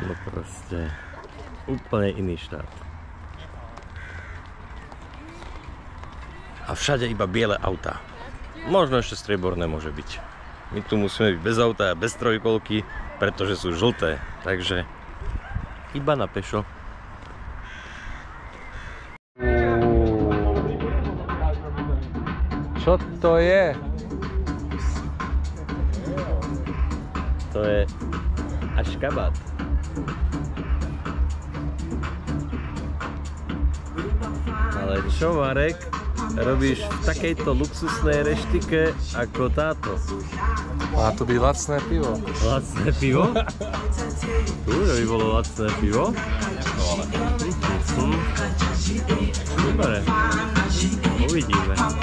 No proste úplne iný štát. A všade iba biele autá. Možno ešte strieborné môže byť. My tu musíme byť bez auta a bez trojkolky, pretože sú žlté. Takže iba na pešo. Čo to je? To je Aškabat. Ale čo, Marek? Robíš v takejto luxusnej reštike ako táto? Má to byť lacné pivo. Lacné pivo? Že by bolo lacné pivo? Dobre. Uvidíme.